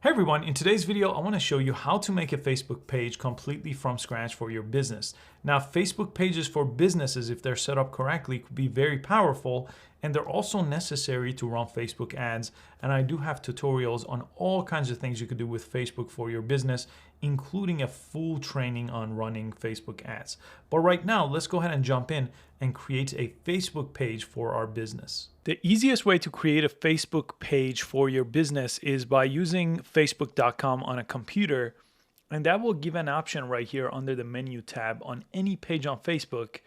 Hey everyone, in today's video, I want to show you how to make a Facebook page completely from scratch for your business. Now, Facebook pages for businesses, if they're set up correctly, could be very powerful, and they're also necessary to run Facebook ads. And I do have tutorials on all kinds of things you could do with Facebook for your business, including a full training on running Facebook ads. But right now, let's go ahead and jump in and create a Facebook page for our business. The easiest way to create a Facebook page for your business is by using facebook.com on a computer, and that will give an option right here under the menu tab on any page on Facebook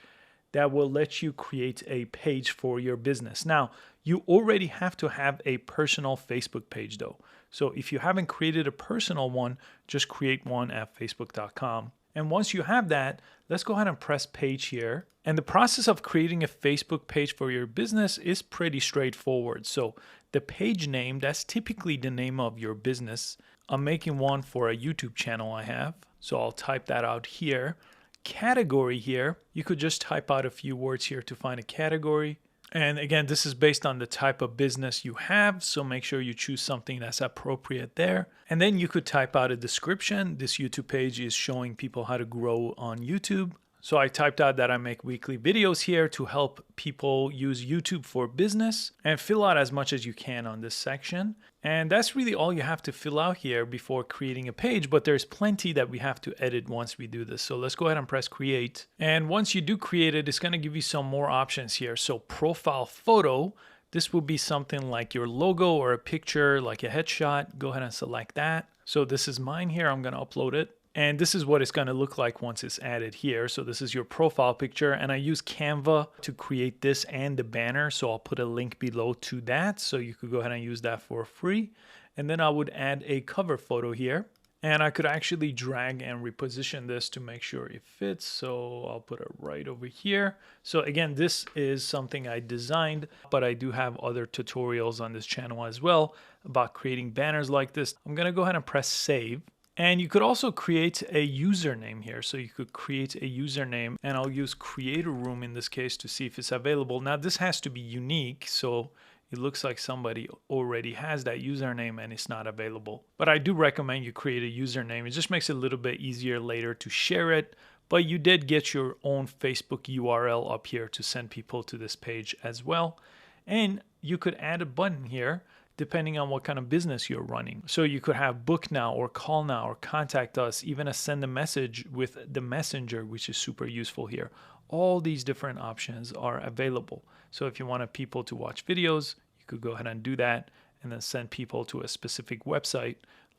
that will let you create a page for your business. Now, you already have to have a personal Facebook page though. So if you haven't created a personal one, just create one at facebook.com. And once you have that, let's go ahead and press page here. And the process of creating a Facebook page for your business is pretty straightforward. So the page name, that's typically the name of your business. I'm making one for a YouTube channel I have. So I'll type that out here. Category here, you could just type out a few words here to find a category. And again, this is based on the type of business you have, so make sure you choose something that's appropriate there. And then you could type out a description. This YouTube page is showing people how to grow on YouTube. So I typed out that I make weekly videos here to help people use YouTube for business, and fill out as much as you can on this section. And that's really all you have to fill out here before creating a page, but there's plenty that we have to edit once we do this. So let's go ahead and press create. And once you do create it, it's going to give you some more options here. So profile photo, this would be something like your logo or a picture, like a headshot. Go ahead and select that. So this is mine here. I'm going to upload it. And this is what it's going to look like once it's added here. So this is your profile picture, and I use Canva to create this and the banner. So I'll put a link below to that. So you could go ahead and use that for free. And then I would add a cover photo here, and I could actually drag and reposition this to make sure it fits. So I'll put it right over here. So again, this is something I designed, but I do have other tutorials on this channel as well about creating banners like this. I'm going to go ahead and press save. And you could also create a username here. So you could create a username, and I'll use Creator Room in this case to see if it's available. Now this has to be unique, so it looks like somebody already has that username and it's not available. But I do recommend you create a username. It just makes it a little bit easier later to share it. But you did get your own Facebook URL up here to send people to this page as well. And you could add a button here depending on what kind of business you're running. So you could have book now or call now or contact us, even a send a message with the messenger, which is super useful here. All these different options are available. So if you wanted people to watch videos, you could go ahead and do that and then send people to a specific website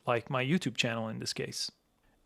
like my YouTube channel in this case.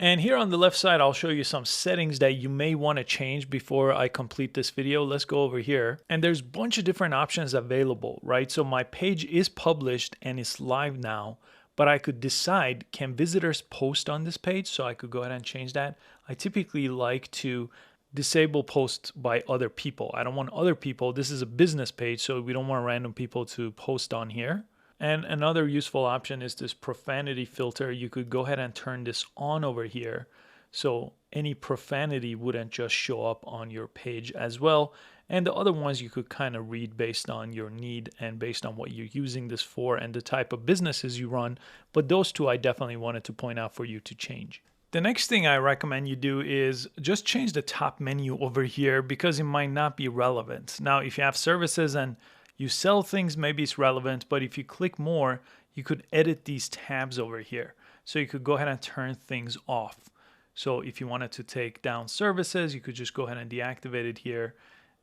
And here on the left side, I'll show you some settings that you may want to change before I complete this video. Let's go over here. And there's a bunch of different options available, right? So my page is published and it's live now, but I could decide, can visitors post on this page? So I could go ahead and change that. I typically like to disable posts by other people. I don't want other people. This is a business page, so we don't want random people to post on here. And another useful option is this profanity filter. You could go ahead and turn this on over here, so any profanity wouldn't just show up on your page as well. And the other ones you could kind of read based on your need and based on what you're using this for and the type of businesses you run. But those two I definitely wanted to point out for you to change. The next thing I recommend you do is just change the top menu over here because it might not be relevant. Now, if you have services and you sell things, maybe it's relevant, but if you click more, you could edit these tabs over here. So you could go ahead and turn things off. So if you wanted to take down services, you could just go ahead and deactivate it here.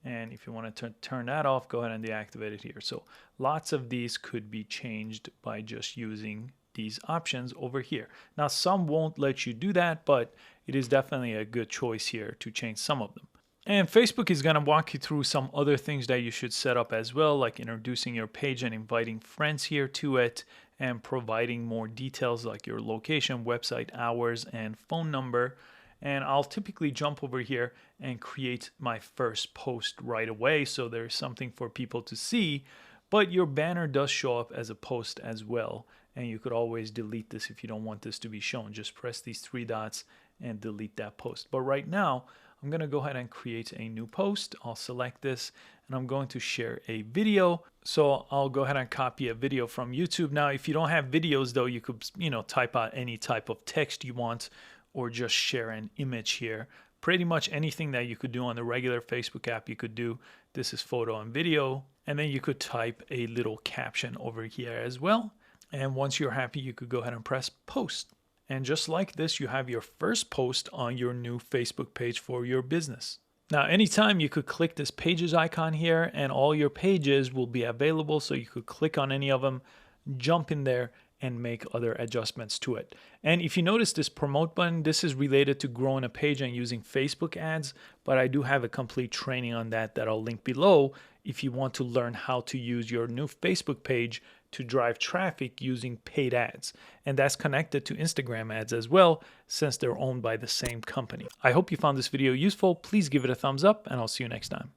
And if you want to turn that off, go ahead and deactivate it here. So lots of these could be changed by just using these options over here. Now, some won't let you do that, but it is definitely a good choice here to change some of them. And Facebook is going to walk you through some other things that you should set up as well, like introducing your page and inviting friends here to it, and providing more details like your location, website, hours, and phone number. And I'll typically jump over here and create my first post right away, so there's something for people to see. But your banner does show up as a post as well, and you could always delete this if you don't want this to be shown. Just press these three dots and delete that post. But right now, I'm going to go ahead and create a new post. I'll select this. and I'm going to share a video. So I'll go ahead and copy a video from YouTube. Now, if you don't have videos though, you could, type out any type of text you want or just share an image here. Pretty much anything that you could do on the regular Facebook app, you could do. This is photo and video. And then you could type a little caption over here as well. And once you're happy, you could go ahead and press post. And just like this, you have your first post on your new Facebook page for your business. Now, anytime you could click this pages icon here and all your pages will be available. So you could click on any of them, jump in there and make other adjustments to it. And if you notice this promote button, this is related to growing a page and using Facebook ads, but I do have a complete training on that I'll link below if you want to learn how to use your new Facebook page to drive traffic using paid ads. And that's connected to Instagram ads as well, since they're owned by the same company. I hope you found this video useful. Please give it a thumbs up and I'll see you next time.